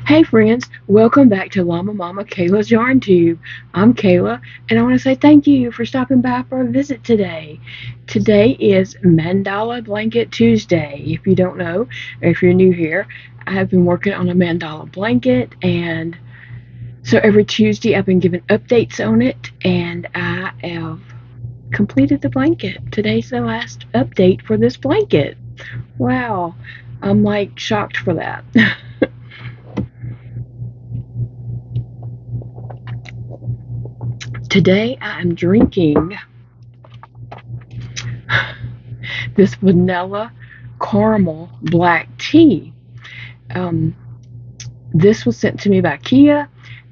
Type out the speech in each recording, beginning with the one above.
Hey friends, welcome back to Llama Mama Kayla's Yarn Tube. I'm Kayla, and I want to say thank you for stopping by for a visit today. Today is Mandala Blanket Tuesday. If you don't know, or if you're new here, I have been working on a mandala blanket, and so every Tuesday I've been giving updates on it, and I have completed the blanket. Today's the last update for this blanket. Wow, I'm like shocked for that. Today I am drinking this vanilla caramel black tea. Um, this was sent to me by Kia,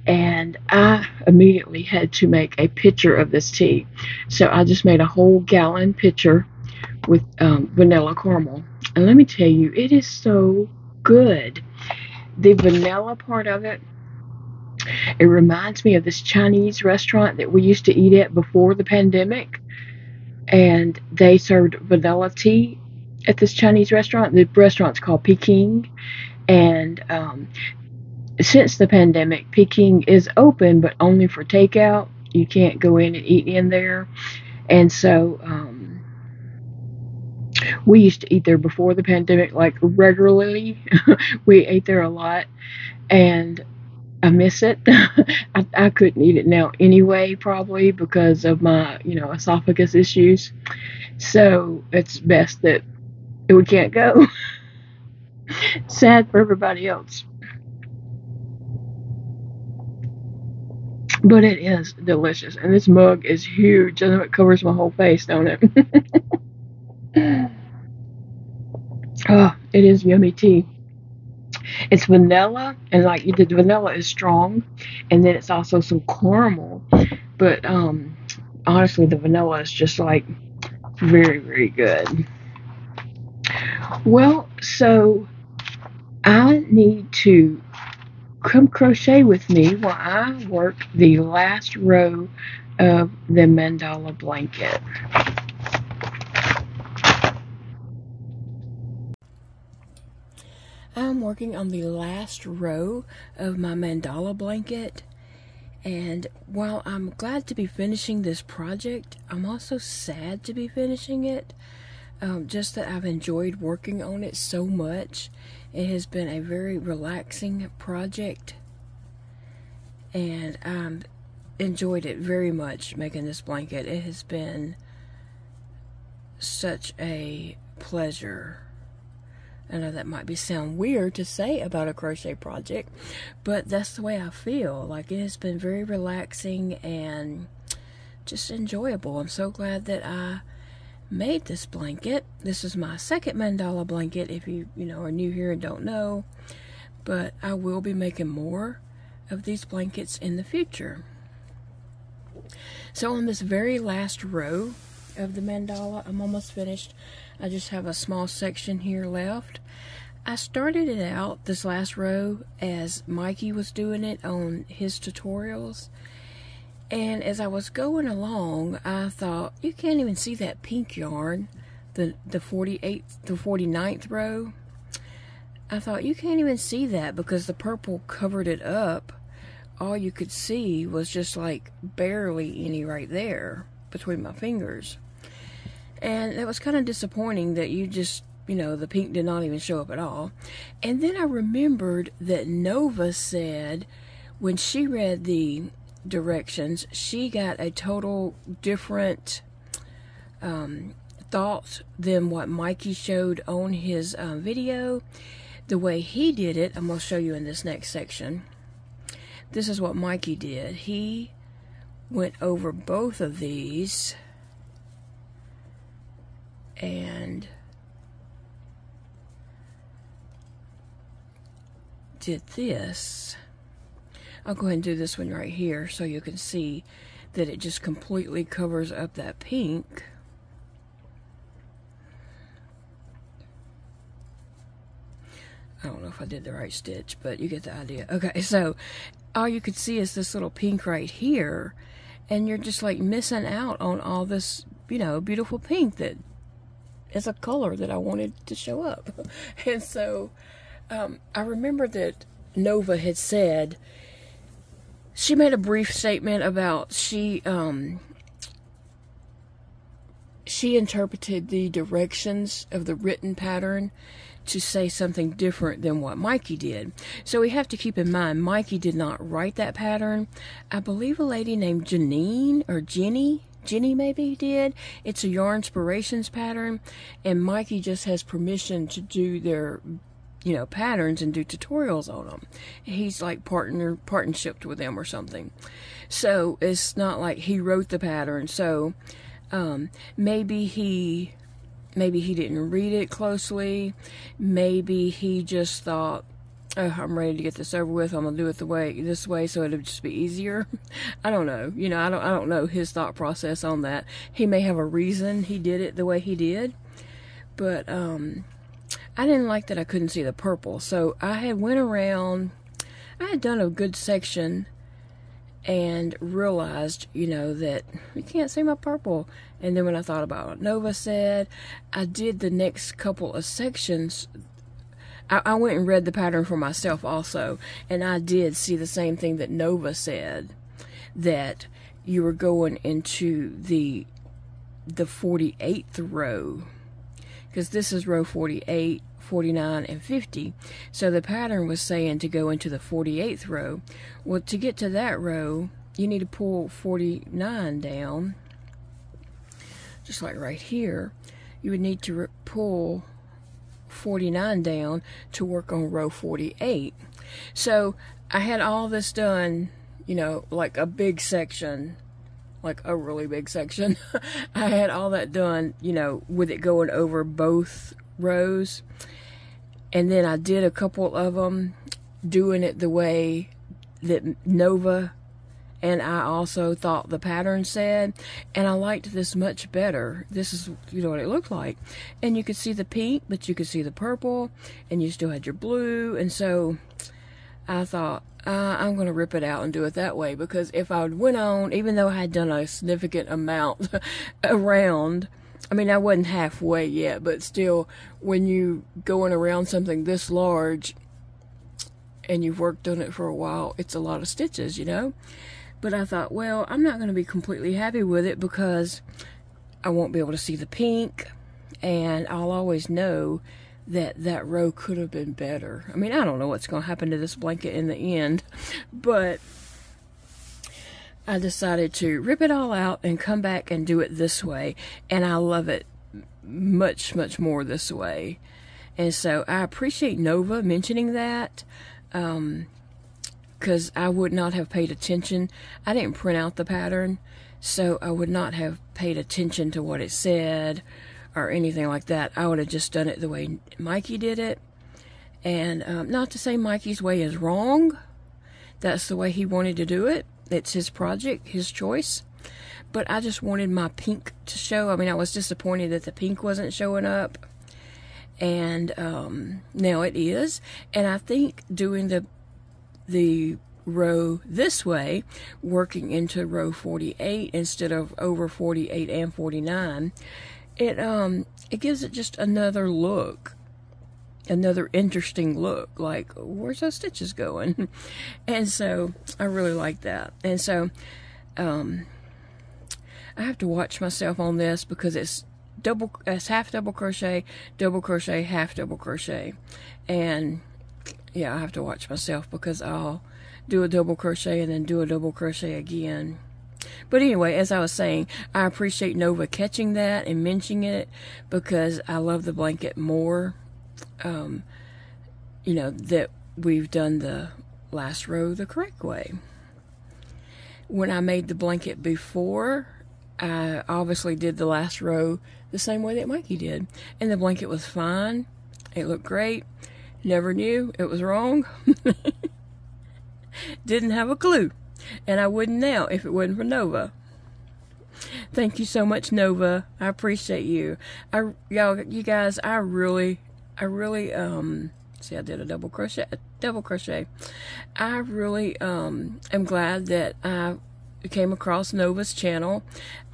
and I immediately had to make a pitcher of this tea. So I just made a whole gallon pitcher with vanilla caramel. And let me tell you, it is so good. The vanilla part of it, it reminds me of this Chinese restaurant that we used to eat at before the pandemic. And they served vanilla tea at this Chinese restaurant. The restaurant's called Peking, and since the pandemic, Peking is open, but only for takeout. You can't go in and eat in there, and so we used to eat there before the pandemic, like regularly. We ate there a lot, and I miss it. I couldn't eat it now anyway, probably because of my, esophagus issues. So it's best that we can't go. Sad for everybody else. But it is delicious. And this mug is huge. I know it covers my whole face, don't it? Oh, it is yummy tea. It's vanilla, and like you did, the vanilla is strong, and then it's also some caramel. But honestly, the vanilla is just like very, very good. Well, so I need to come crochet with me while I work the last row of the mandala blanket. I'm working on the last row of my mandala blanket, and while I'm glad to be finishing this project, I'm also sad to be finishing it. Just that I've enjoyed working on it so much. It has been a very relaxing project, and I've enjoyed it very much making this blanket. It has been such a pleasure. I know that might sound weird to say about a crochet project, but that's the way I feel. Like, it has been very relaxing and just enjoyable. I'm so glad that I made this blanket. This is my second mandala blanket, if you are new here and don't know, but I will be making more of these blankets in the future. So on this very last row of the mandala, I'm almost finished. I just have a small section here left. I started it out, this last row, as Mikey was doing it on his tutorials. And as I was going along, I thought, you can't even see that pink yarn, the 49th row. I thought, you can't even see that because the purple covered it up. All you could see was just like barely any right there between my fingers. And it was kind of disappointing that the pink did not even show up at all. And then I remembered that Nova said when she read the directions, she got a total different thought than what Mikey showed on his video. The way he did it, I'm going to show you in this next section. This is what Mikey did. He went over both of these and did this. I'll go ahead and do this one right here so you can see that it just completely covers up that pink. I don't know if I did the right stitch, but you get the idea. Okay, so all you could see is this little pink right here, and you're just like missing out on all this, beautiful pink that is a color that I wanted to show up. And so I remember that Nova had said, she made a brief statement about she interpreted the directions of the written pattern to say something different than what Mikey did. So we have to keep in mind, Mikey did not write that pattern. I believe a lady named Janine or Jenny maybe did. It's a Yarn Inspirations pattern, and Mikey just has permission to do their, you know, patterns and do tutorials on them. He's like partnershiped with them or something. So it's not like he wrote the pattern. So maybe he didn't read it closely. Maybe he just thought, oh, I'm ready to get this over with. I'm gonna do it this way, so it'll just be easier. I don't know. You know, I don't know his thought process on that. He may have a reason he did it the way he did, but I didn't like that I couldn't see the purple. So I had went around. I had done a good section and realized, you know, that you can't see my purple. And then when I thought about what Nova said, I did the next couple of sections. I went and read the pattern for myself also, and I did see the same thing that Nova said, that you were going into the 48th row, because this is row 48, 49, and 50. So the pattern was saying to go into the 48th row. Well, to get to that row, you need to pull 49 down, just like right here. You would need to pull 49 down to work on row 48. So I had all this done, you know, like a big section, like a really big section. I had all that done, you know, with it going over both rows. And then I did a couple of them doing it the way that Nova and I also thought the pattern said, and I liked this much better. This is, you know, what it looked like. And you could see the pink, but you could see the purple, and you still had your blue. And so I thought, I'm going to rip it out and do it that way, because if I went on, even though I had done a significant amount around, I mean, I wasn't halfway yet, but still, when you going around something this large and you've worked on it for a while, it's a lot of stitches, you know. But I thought, well, I'm not going to be completely happy with it because I won't be able to see the pink, and I'll always know that that row could have been better. I mean, I don't know what's going to happen to this blanket in the end, but I decided to rip it all out and come back and do it this way, and I love it much, much more this way. And so I appreciate Nova mentioning that, because I would not have paid attention. I didn't print out the pattern, so I would not have paid attention to what it said or anything like that. I would have just done it the way Mikey did it. And not to say Mikey's way is wrong. That's the way he wanted to do it. It's his project, his choice. But I just wanted my pink to show. I mean, I was disappointed that the pink wasn't showing up. And now it is. And I think doing the row this way, working into row 48 instead of over 48 and 49, it gives it just another look, another interesting look, like, where's those stitches going? And so I really like that. And so I have to watch myself on this because it's half double crochet, half double crochet. And yeah, I have to watch myself because I'll do a double crochet and then do a double crochet again. But anyway, as I was saying, I appreciate Nova catching that and mentioning it because I love the blanket more. You know, that we've done the last row the correct way. When I made the blanket before, I obviously did the last row the same way that Mikey did. And the blanket was fine. It looked great. Never knew it was wrong. Didn't have a clue. And I wouldn't now if it wasn't for Nova. Thank you so much, Nova. I appreciate you. You guys, I really, see, I did a double crochet. I really, am glad that I came across Nova's channel.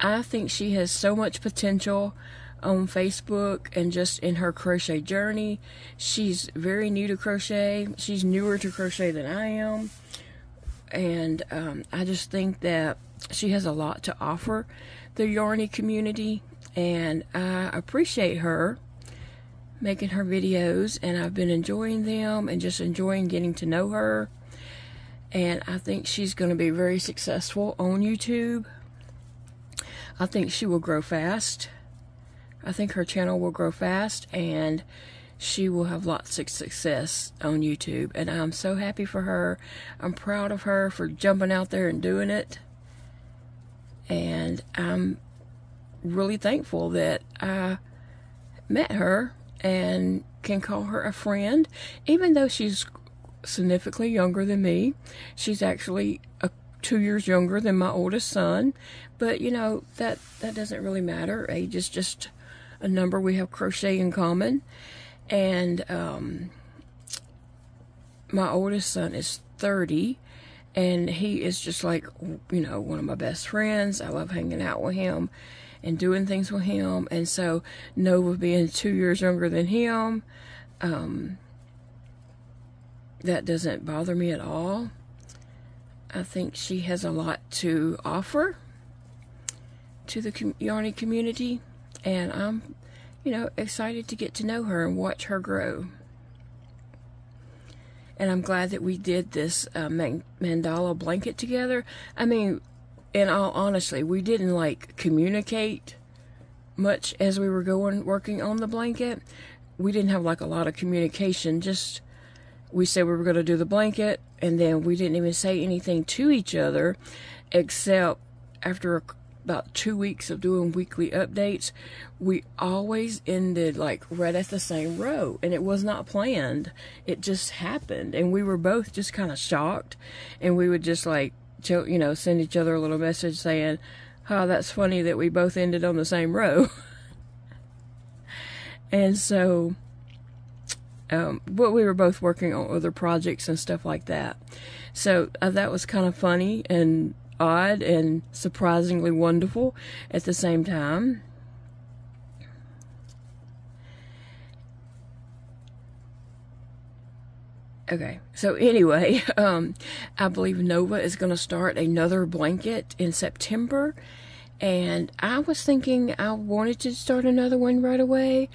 I think she has so much potential. on Facebook and just in her crochet journey. She's very new to crochet. She's newer to crochet than I am. And I just think that she has a lot to offer the yarny community. And I appreciate her making her videos, and I've been enjoying them and just enjoying getting to know her. And I think she's going to be very successful on YouTube. I think she will grow fast. I think her channel will grow fast, and she will have lots of success on YouTube. And I'm so happy for her. I'm proud of her for jumping out there and doing it. And I'm really thankful that I met her and can call her a friend, even though she's significantly younger than me. She's actually 2 years younger than my oldest son, but you know, that doesn't really matter. Age is just a number. We have crochet in common. And my oldest son is 30, and he is just like, you know, one of my best friends. I love hanging out with him and doing things with him. And so Nova being 2 years younger than him, that doesn't bother me at all. I think she has a lot to offer to the yarny community, and I'm, you know, excited to get to know her and watch her grow. And I'm glad that we did this mandala blanket together. I mean, in all honesty, we didn't like communicate much as we were working on the blanket. We didn't have like a lot of communication. Just we said we were going to do the blanket, and then we didn't even say anything to each other, except after about 2 weeks of doing weekly updates, we always ended like right at the same row, and it was not planned. It just happened, and we were both just kind of shocked, and we would just like, you know, send each other a little message saying, "Oh, that's funny that we both ended on the same row." And so, but we were both working on other projects and stuff like that. So that was kind of funny and odd and surprisingly wonderful at the same time. Okay, so anyway, I believe Nova is going to start another blanket in September, and I was thinking I wanted to start another one right away,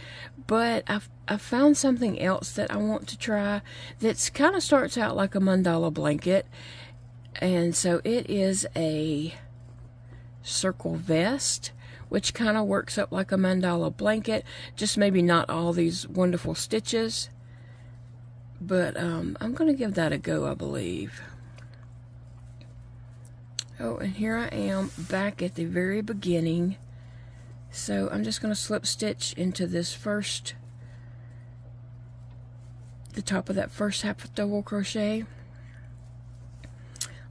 but I found something else that I want to try that's kind of starts out like a mandala blanket. And so it is a circle vest, which kind of works up like a mandala blanket, just maybe not all these wonderful stitches. But I'm going to give that a go, I believe. Oh, and here I am back at the very beginning. So I'm just going to slip stitch into this the top of that first half double crochet.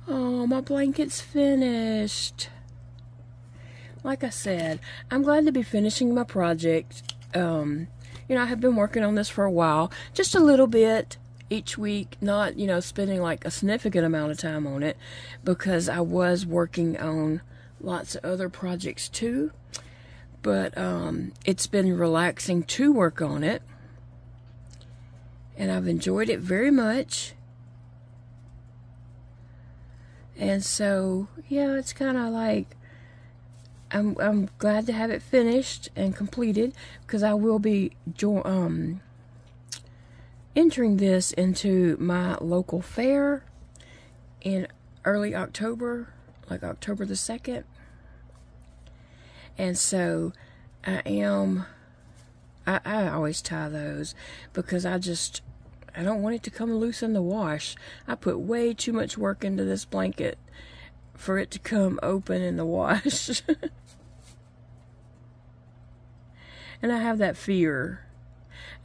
Oh, my blanket's finished. Like I said, I'm glad to be finishing my project. You know, I have been working on this for a while, just a little bit each week, not, you know, spending like a significant amount of time on it, because I was working on lots of other projects too. But it's been relaxing to work on it, and I've enjoyed it very much. And so, yeah, it's kind of like, I'm glad to have it finished and completed, because I will be entering this into my local fair in early October, like October the 2nd. And so I always tie those, because I don't want it to come loose in the wash. I put way too much work into this blanket for it to come open in the wash. And I have that fear.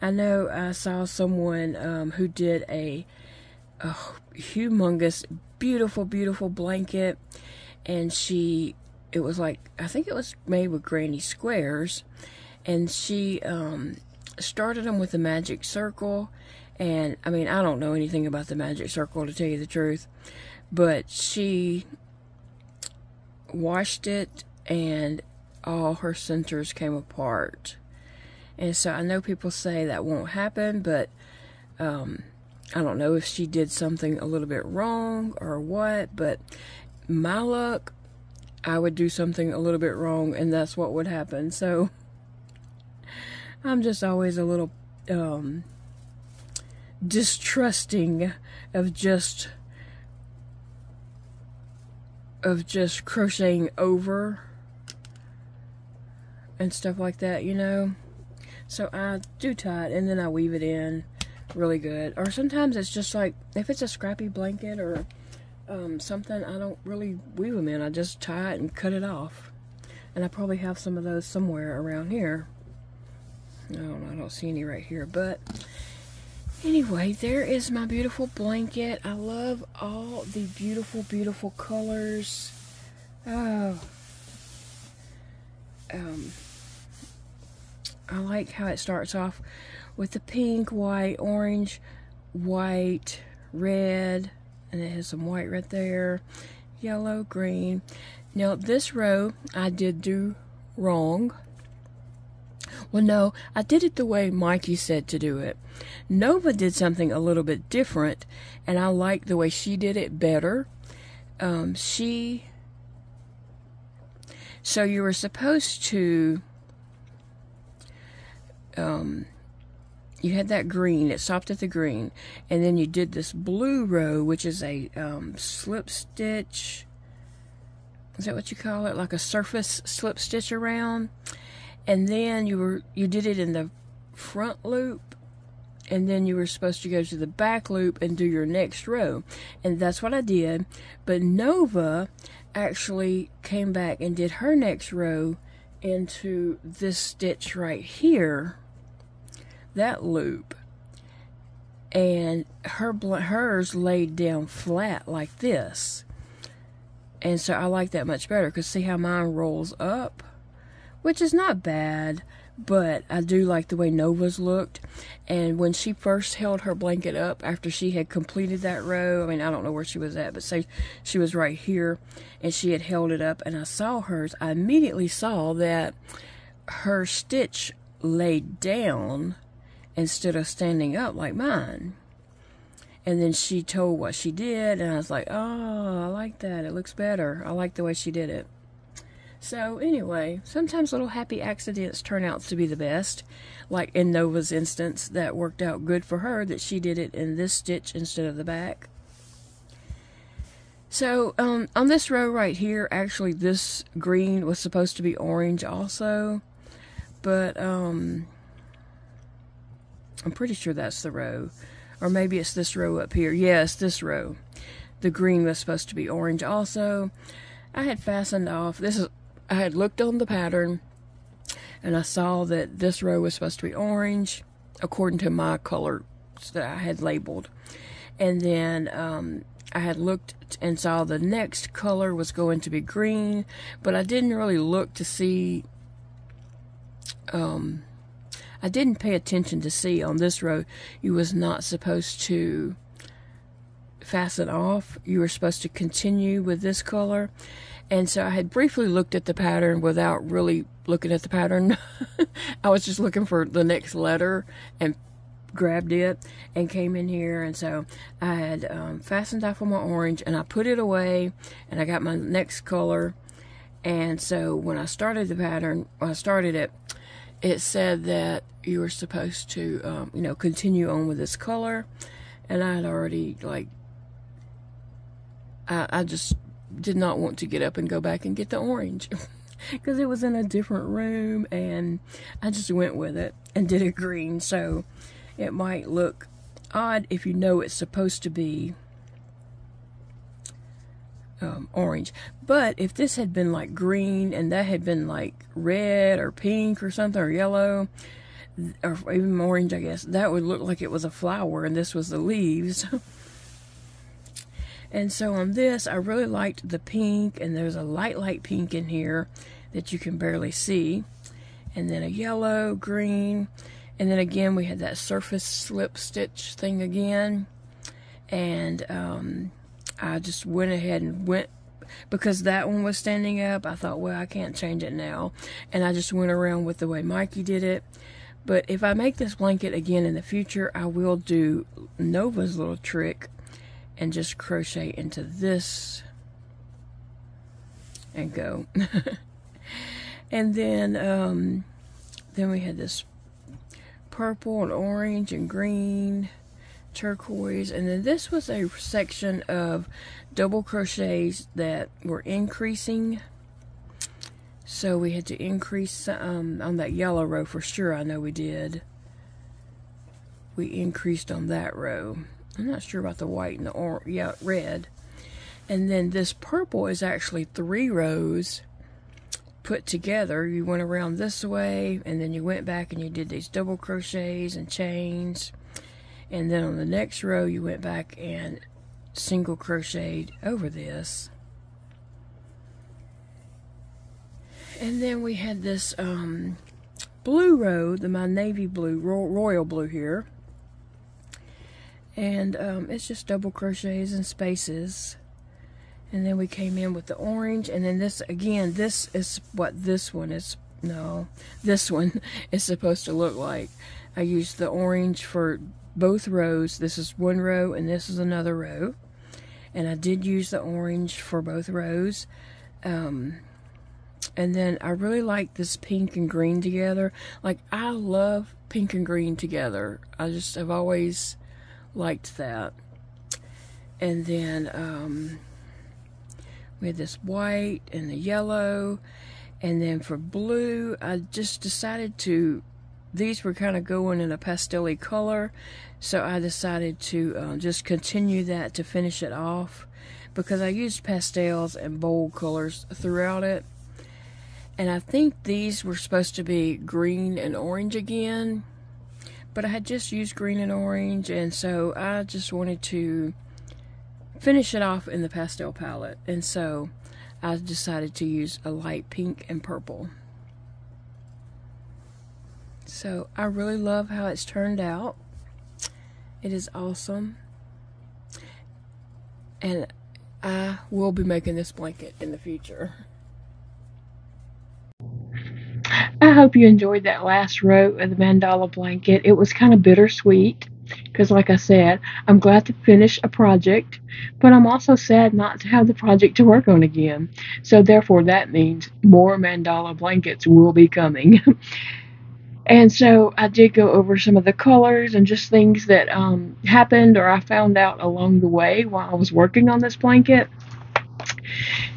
I know I saw someone who did a humongous, beautiful, beautiful blanket, and it was like, I think it was made with granny squares, and she started them with a magic circle. And I mean, I don't know anything about the magic circle, to tell you the truth, but she washed it, and all her centers came apart. And so I know people say that won't happen, but I don't know if she did something a little bit wrong or what, but my luck, I would do something a little bit wrong and that's what would happen. So I'm just always a little distrusting of just crocheting over and stuff like that, you know. So I do tie it and then I weave it in really good. Or sometimes it's just like, if it's a scrappy blanket or something, I don't really weave them in. I just tie it and cut it off. And I probably have some of those somewhere around here. I don't know, I don't see any right here, but anyway, there is my beautiful blanket. I love all the beautiful, beautiful colors. Oh. I like how it starts off with the pink, white, orange, white, red, and it has some white right there, yellow, green. Now this row I did do wrong. Well, no, I did it the way Mikey said to do it. Nova did something a little bit different, and I like the way she did it better. So you were supposed to, you had that green, it stopped at the green, and then you did this blue row, which is a slip stitch. Is that what you call it? Like a surface slip stitch around. And then you did it in the front loop, and then you were supposed to go to the back loop and do your next row. And that's what I did. But Nova actually came back and did her next row into this stitch right here, that loop. And hers laid down flat like this. And so I like that much better, because see how mine rolls up? Which is not bad, but I do like the way Nova's looked. And when she first held her blanket up after she had completed that row, I mean, I don't know where she was at, but say she was right here and she had held it up and I saw hers, I immediately saw that her stitch laid down instead of standing up like mine. And then she told what she did, and I was like, oh, I like that. It looks better. I like the way she did it. So anyway, sometimes little happy accidents turn out to be the best. Like in Nova's instance, that worked out good for her, that she did it in this stitch instead of the back. So on this row right here, actually this green was supposed to be orange also. But I'm pretty sure that's the row. Or maybe it's this row up here. Yes, this row. The green was supposed to be orange also. I had fastened off, I had looked on the pattern and I saw that this row was supposed to be orange according to my colors that I had labeled. And then I had looked and saw the next color was going to be green, but I didn't really look to see, I didn't pay attention to see on this row you was not supposed to fasten off. You were supposed to continue with this color. And so I had briefly looked at the pattern without really looking at the pattern. I was just looking for the next letter and grabbed it and came in here. And so I had fastened off on my orange and I put it away and I got my next color. And so when I started the pattern, when I started it, it said that you were supposed to, you know, continue on with this color. And I had already, like, I just did not want to get up and go back and get the orange because it was in a different room, and I just went with it and did it green. So it might look odd if you know it's supposed to be orange. But if this had been like green and that had been like red or pink or something, or yellow, or even orange, I guess, that would look like it was a flower and this was the leaves. And so on this, I really liked the pink, and there's a light pink in here that you can barely see. And then a yellow, green, and then again we had that surface slip stitch thing again. And I just went ahead and because that one was standing up, I thought, well, I can't change it now. And I just went around with the way Mikey did it. But if I make this blanket again in the future, I will do Nova's little trick and just crochet into this and go. And then we had this purple and orange and green, turquoise, and then this was a section of double crochets that were increasing. So we had to increase on that yellow row for sure. I know we did. We increased on that row. I'm not sure about the white and the orange. Yeah, red. And then this purple is actually 3 rows put together. You went around this way, and then you went back and you did these double crochets and chains. And then on the next row, you went back and single crocheted over this. And then we had this blue row, my navy blue, royal blue here. And it's just double crochets and spaces. And then we came in with the orange. And then this, again, this is what this one is. No, this one is supposed to look like. I used the orange for both rows. This is one row and this is another row. And I did use the orange for both rows. And then I really like this pink and green together. Like, I love pink and green together. I've always liked that. And then we had this white and the yellow. And then for blue, I just decided these were kind of going in a pastel-y color. So I decided to just continue that to finish it off. Because I used pastels and bold colors throughout it. And I think these were supposed to be green and orange again. But I had just used green and orange. And so I just wanted to finish it off in the pastel palette. And so I decided to use a light pink and purple. So I really love how it's turned out. It is awesome. And I will be making this blanket in the future. I hope you enjoyed that last row of the mandala blanket. It was kind of bittersweet because, like I said, I'm glad to finish a project, but I'm also sad not to have the project to work on again. So therefore, that means more mandala blankets will be coming. And so I did go over some of the colors and just things that happened or I found out along the way while I was working on this blanket.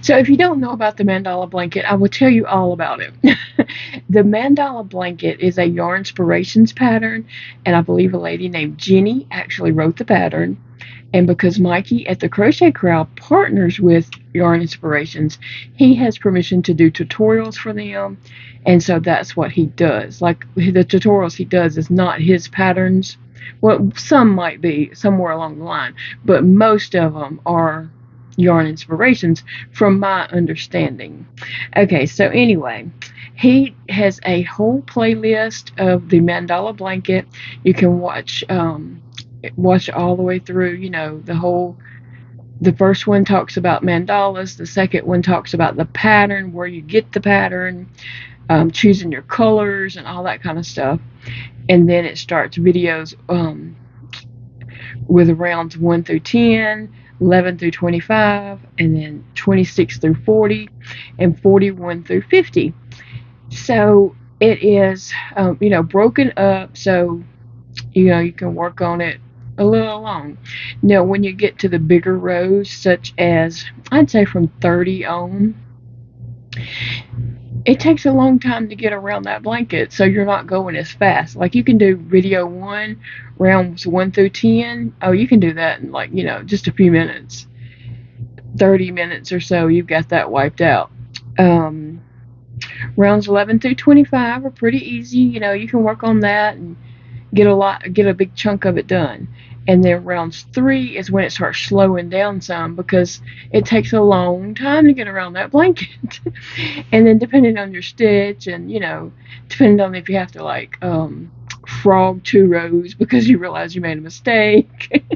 So if you don't know about the mandala blanket, I will tell you all about it. The mandala blanket is a yarn inspirations pattern, and I believe a lady named Jenny actually wrote the pattern. And because Mikey at the Crochet Crowd partners with Yarn Inspirations, he has permission to do tutorials for them. And so that's what he does. Like, the tutorials he does is not his patterns. Well, some might be somewhere along the line, but most of them are Yarn Inspirations from my understanding. Okay, so anyway, he has a whole playlist of the mandala blanket. You can watch all the way through, you know, the first one talks about mandalas, the second one talks about the pattern, where you get the pattern, choosing your colors and all that kind of stuff. And then it starts videos with rounds 1 through 10, 11 through 25, and then 26 through 40, and 41 through 50. So it is, broken up so, you can work on it a little long. Now, when you get to the bigger rows, such as, I'd say from 30 on, it takes a long time to get around that blanket, so you're not going as fast. Like, you can do video 1, rounds 1 through 10. Oh, you can do that in, just a few minutes. 30 minutes or so, you've got that wiped out. Rounds 11 through 25 are pretty easy. You can work on that and get a big chunk of it done. And then rounds 3 is when it starts slowing down some, because it takes a long time to get around that blanket. And then depending on your stitch and, depending on if you have to frog 2 rows because you realize you made a mistake.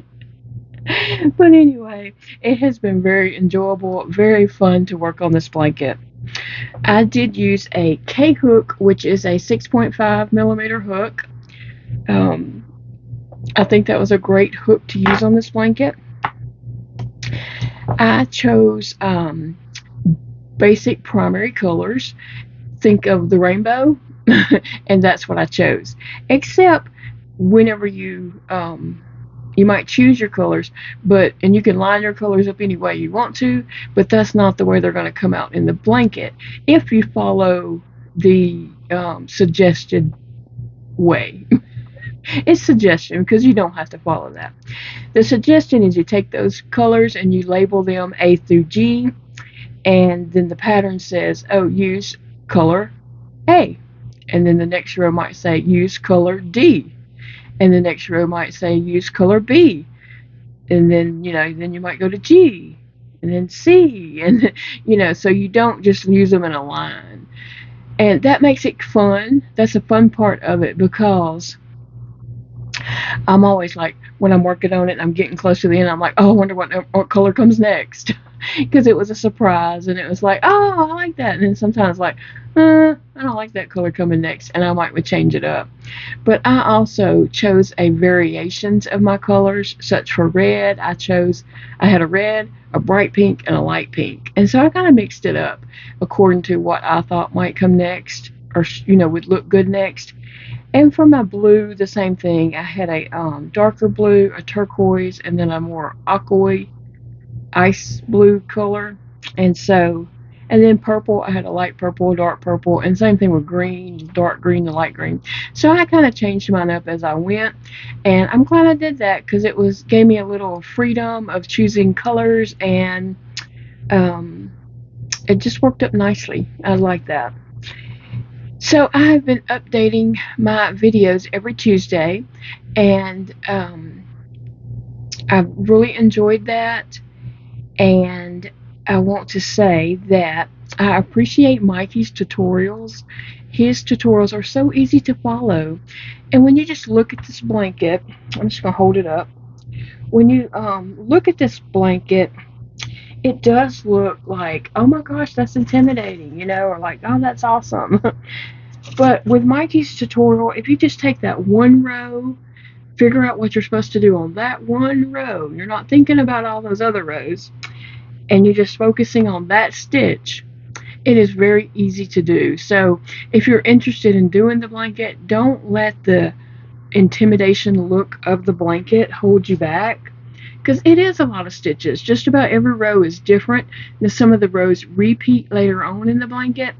But anyway, it has been very enjoyable, very fun to work on this blanket. I did use a K hook, which is a 6.5 millimeter hook. Um, I think that was a great hook to use on this blanket. I chose basic primary colors. Think of the rainbow, and that's what I chose. Except whenever you might choose your colors, and you can line your colors up any way you want to, but that's not the way they're going to come out in the blanket if you follow the suggested way. It's suggestion because you don't have to follow that. The suggestion is you take those colors and you label them A through G, and then the pattern says, oh, use color A. And then the next row might say, use color D. And the next row might say, use color B. And then, then you might go to G. And then C. And, so you don't just use them in a line. And that makes it fun. That's a fun part of it because I'm always like, when I'm working on it and I'm getting close to the end, I'm like, oh, I wonder what color comes next. Because it was a surprise, and it was like, oh, I like that. And then sometimes like, I don't like that color coming next, and I might change it up. But I also chose a variations of my colors. Such for red, I had a red, a bright pink, and a light pink. And so I kind of mixed it up according to what I thought might come next, or would look good next. And for my blue, the same thing. I had a darker blue, a turquoise, and then a more aqua ice blue color. And then purple, I had a light purple, dark purple, and same thing with green, dark green, the light green. So I kind of changed mine up as I went, and I'm glad I did that because it gave me a little freedom of choosing colors, and it just worked up nicely. I like that. So I've been updating my videos every Tuesday, and I've really enjoyed that. And I want to say that I appreciate Mikey's tutorials. His tutorials are so easy to follow. And when you just look at this blanket, I'm just going to hold it up. When you look at this blanket, it does look like, oh my gosh, that's intimidating, or like, oh, that's awesome. But with Mikey's tutorial, if you just take that one row, figure out what you're supposed to do on that one row, you're not thinking about all those other rows, and you're just focusing on that stitch, it is very easy to do. So if you're interested in doing the blanket, don't let the intimidation look of the blanket hold you back, because it is a lot of stitches. Just about every row is different. Now, some of the rows repeat later on in the blanket,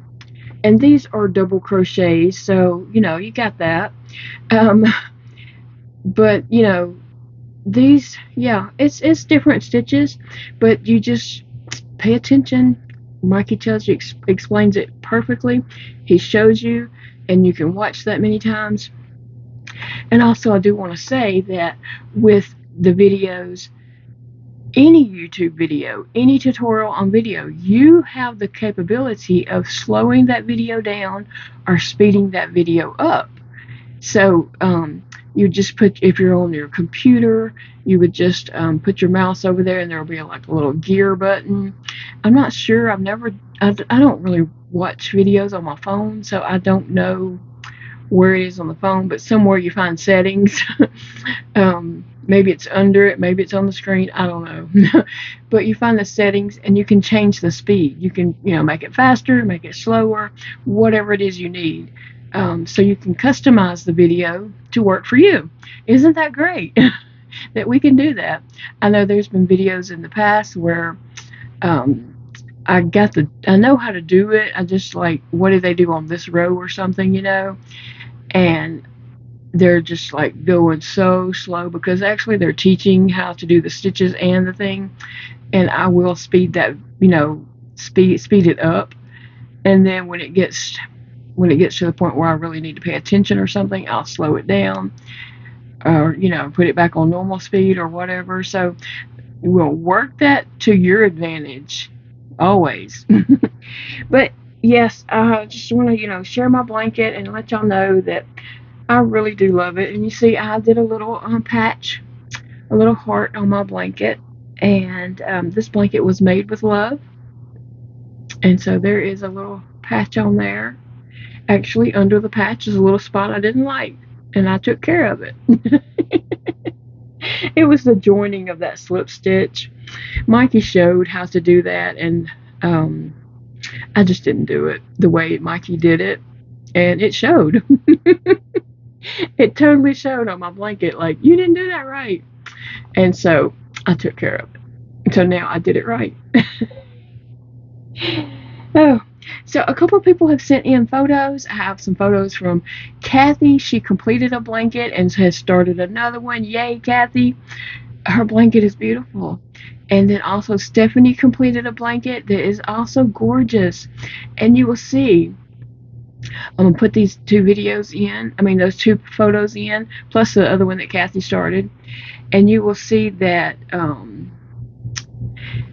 and these are double crochets, so you got that. But these, it's different stitches, but you just pay attention. Mikey tells you, explains it perfectly. He shows you, and you can watch that many times. And also, I do want to say that with the videos, any YouTube video, any tutorial on video, you have the capability of slowing that video down or speeding that video up. So you just if you're on your computer, you would just put your mouse over there, and there will be like a little gear button. I'm not sure. I don't really watch videos on my phone, so I don't know where it is on the phone, but somewhere you find settings. Maybe it's under it, maybe it's on the screen, I don't know. But you find the settings, and you can change the speed. You can make it faster, make it slower, whatever it is you need. So you can customize the video to work for you. Isn't that great? That we can do that. I know there's been videos in the past where I know how to do it. I just like, what do they do on this row or something, and they're just like going so slow, because actually they're teaching how to do the stitches and the thing, and I will speed that, speed it up. And then when it gets to the point where I really need to pay attention or something, I'll slow it down, or put it back on normal speed or whatever. So we'll work that to your advantage always. But yes, I just want to share my blanket and let y'all know that I really do love it. And you see, I did a little patch a little heart on my blanket. And this blanket was made with love. And so there is a little patch on there. Actually, under the patch is a little spot I didn't like, and I took care of it. It was the joining of that slip stitch. Mikey showed how to do that, and I just didn't do it the way Mikey did it, and it showed. It totally showed on my blanket, like, you didn't do that right. And so I took care of it. So now I did it right. Oh, so a couple of people have sent in photos. I have some photos from Kathy. She completed a blanket and has started another one. Yay, Kathy. Her blanket is beautiful. And then also Stephanie completed a blanket that is also gorgeous. And you will see, I'm going to put these two videos in, those two photos in, plus the other one that Kathy started. And you will see that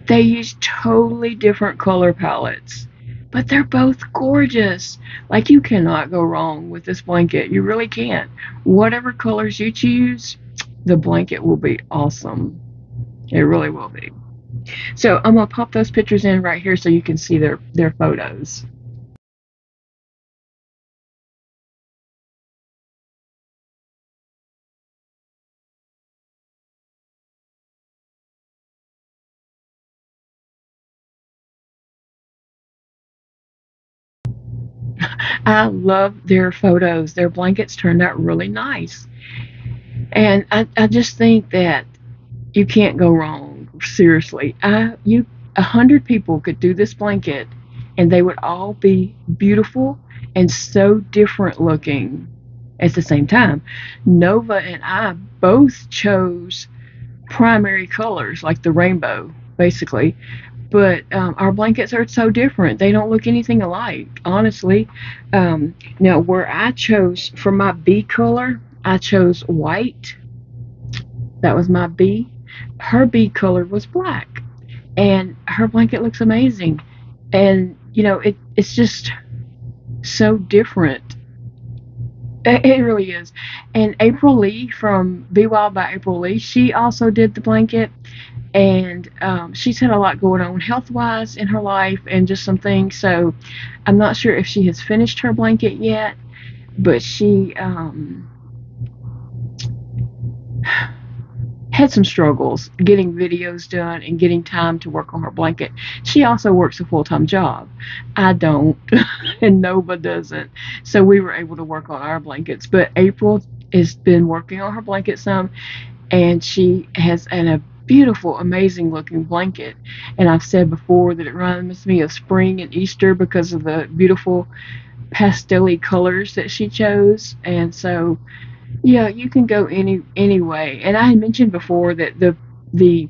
they use totally different color palettes, but they're both gorgeous. Like, you cannot go wrong with this blanket. You really can't. Whatever colors you choose, the blanket will be awesome. It really will be. So I'm going to pop those pictures in right here so you can see their photos. I love their photos. Their blankets turned out really nice. And I just think that you can't go wrong. Seriously. 100 people could do this blanket and they would all be beautiful and so different looking at the same time. Nova and I both chose primary colors, like the rainbow, basically. But our blankets are so different. They don't look anything alike, honestly. Now, where I chose for my B color, I chose white. That was my B. Her B color was black. And her blanket looks amazing. And, it's just so different. It really is. And April Lee from Be Wild by April Lee, she also did the blanket. And she's had a lot going on health-wise in her life and just some things. So I'm not sure if she has finished her blanket yet, but she had some struggles getting videos done and getting time to work on her blanket. She also works a full-time job. I don't, and Nova doesn't. So we were able to work on our blankets. But April has been working on her blanket some, and she has a beautiful, amazing looking blanket. And I've said before that it reminds me of spring and Easter because of the beautiful pastel-y colors that she chose. And so, yeah, you can go any way. And I had mentioned before that the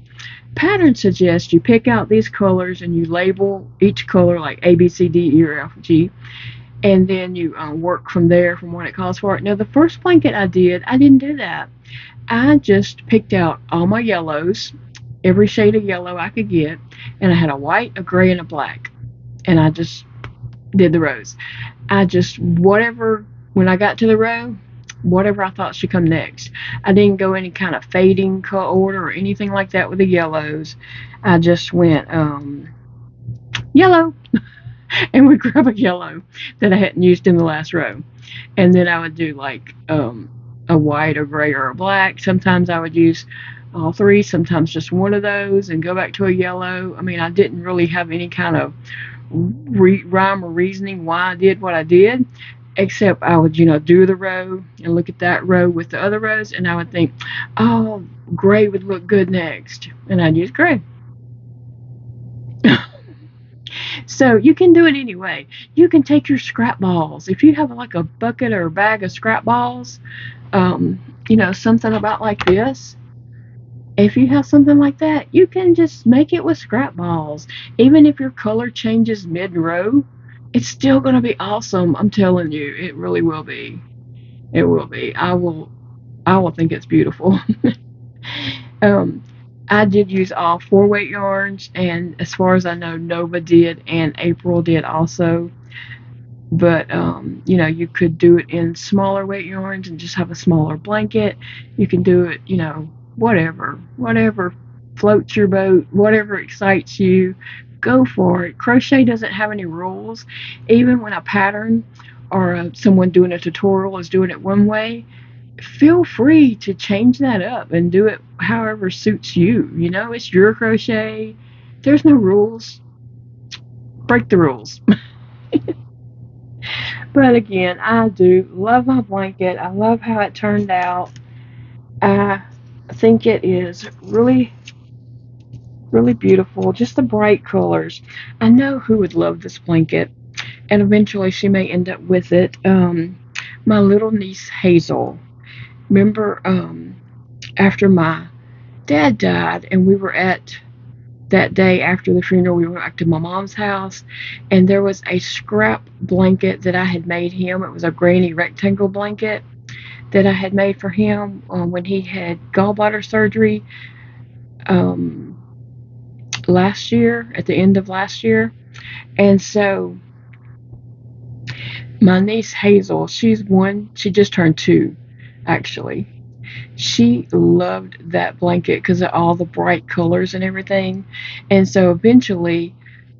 pattern suggests you pick out these colors and you label each color like A, B, C, D, E, or F, G. And then you work from there, from what it calls for. Now, the first blanket I didn't do that. I just picked out all my yellows, every shade of yellow I could get, and I had a white, a gray, and a black. And I just did the rows. When I got to the row, whatever I thought should come next. I didn't go any kind of fading order or anything like that with the yellows. I just went yellow and would grab a yellow that I hadn't used in the last row. And then I would do like a white, a gray, or a black. Sometimes I would use all three, sometimes just one of those, and go back to a yellow. I didn't really have any kind of rhyme or reasoning why I did what I did, except I would, do the row and look at that row with the other rows, and I would think, oh, gray would look good next, and I'd use gray. So you can do it anyway. You can take your scrap balls. If you have like a bucket or a bag of scrap balls, something about like this. If you have something like that, you can just make it with scrap balls. Even if your color changes mid-row, it's still going to be awesome. I'm telling you, it really will be. It will be. I will think it's beautiful. I did use all 4 weight yarns, and as far as I know, Nova did and April did also. But you could do it in smaller weight yarns and just have a smaller blanket. You can do it, whatever floats your boat, whatever excites you, go for it. Crochet doesn't have any rules. Even when a pattern or someone doing a tutorial is doing it one way, feel free to change that up and do it however suits you. You know, it's your crochet. There's no rules. Break the rules. But again, I do love my blanket. I love how it turned out. I think it is really, really beautiful. Just the bright colors. I know who would love this blanket, and eventually she may end up with it. My little niece Hazel. Remember, after my dad died, and we were at that day after the funeral, we went back to my mom's house, and there was a scrap blanket that I had made him. It was a granny rectangle blanket that I had made for him when he had gallbladder surgery last year, at the end of last year. And so my niece Hazel, she just turned 2, actually. She loved that blanket because of all the bright colors and everything. And so eventually,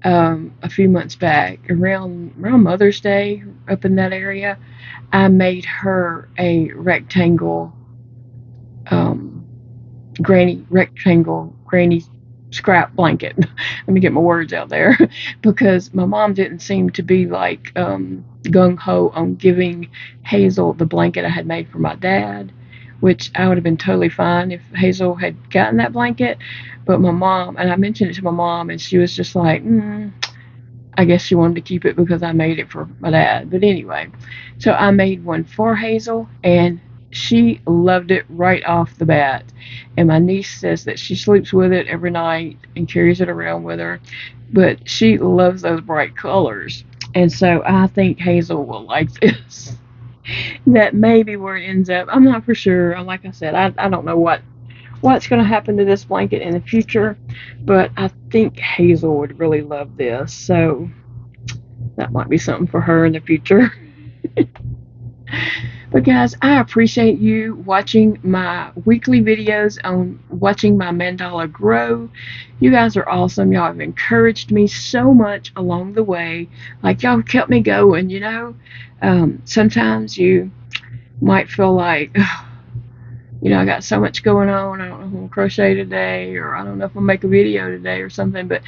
a few months back, around Mother's Day, up in that area, I made her a rectangle, granny scrap blanket. Let me get my words out there. Because my mom didn't seem to be like gung-ho on giving Hazel the blanket I had made for my dad, which I would have been totally fine if Hazel had gotten that blanket. But my mom, and I mentioned it to my mom, and she was just like, I guess she wanted to keep it because I made it for my dad. But anyway, so I made one for Hazel, and she loved it right off the bat. And my niece says that she sleeps with it every night and carries it around with her. But she loves those bright colors. And so I think Hazel will like this. That may be where it ends up. I'm not for sure. Like I said, I don't know what's going to happen to this blanket in the future, but I think Hazel would really love this. So that might be something for her in the future. But guys, I appreciate you watching my weekly videos on watching my mandala grow. You guys are awesome. Y'all have encouraged me so much along the way. Like, y'all kept me going, you know. Sometimes you might feel like, you know, I got so much going on. I don't know if I'm going to crochet today, or I don't know if I'll make a video today or something. But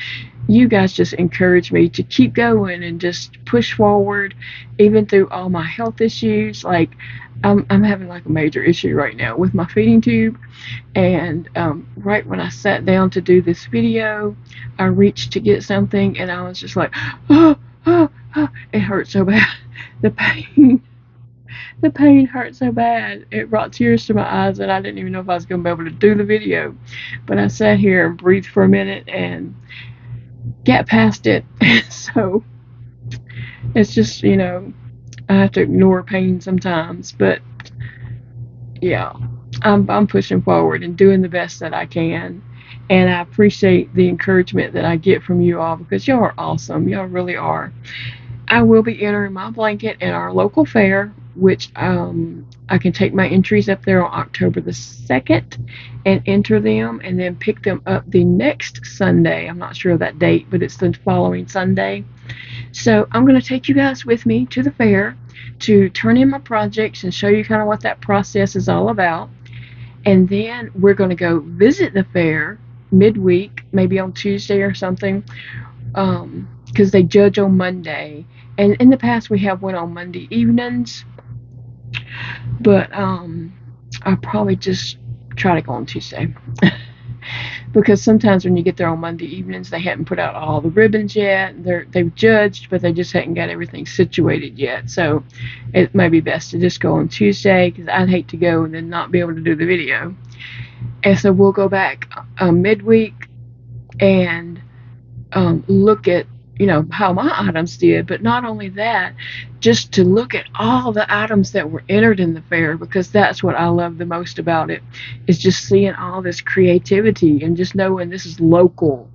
you guys just encourage me to keep going and just push forward, even through all my health issues. Like, I'm having like a major issue right now with my feeding tube. And right when I sat down to do this video, I reached to get something, and I was just like, oh, it hurt so bad. The pain hurt so bad. It brought tears to my eyes, and I didn't even know if I was going to be able to do the video. But I sat here and breathed for a minute and got past it. So it's just, you know, I have to ignore pain sometimes. But yeah, I'm pushing forward and doing the best that I can. And I appreciate the encouragement that I get from you all, because y'all are awesome. Y'all really are. I will be entering my blanket in our local fair, which I can take my entries up there on October the 2nd and enter them, and then pick them up the next Sunday. I'm not sure of that date, but it's the following Sunday. So I'm going to take you guys with me to the fair to turn in my projects and show you kind of what that process is all about. And then we're going to go visit the fair midweek, maybe on Tuesday or something, because they judge on Monday. And in the past we have went on Monday evenings, but I'll probably just try to go on Tuesday. Because sometimes when you get there on Monday evenings, they haven't put out all the ribbons yet. They've judged, but they just haven't got everything situated yet. So it may be best to just go on Tuesday, because I'd hate to go and then not be able to do the video. And so we'll go back midweek and look at, you know, how my items did. But not only that, just to look at all the items that were entered in the fair, because that's what I love the most about it, is just seeing all this creativity and just knowing this is local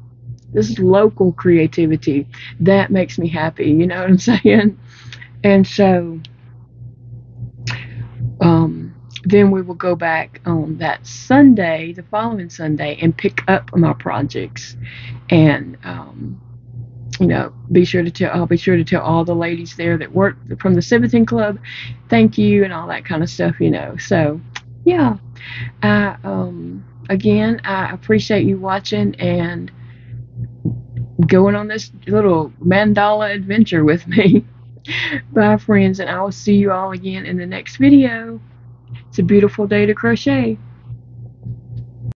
creativity. That makes me happy, you know what I'm saying? And so then we will go back on that Sunday, the following Sunday, and pick up my projects. And you know, I'll be sure to tell all the ladies there that work from the Civitan Club, thank you and all that kind of stuff, you know. So, yeah, I again, I appreciate you watching and going on this little mandala adventure with me. Bye, friends, and I will see you all again in the next video. It's a beautiful day to crochet.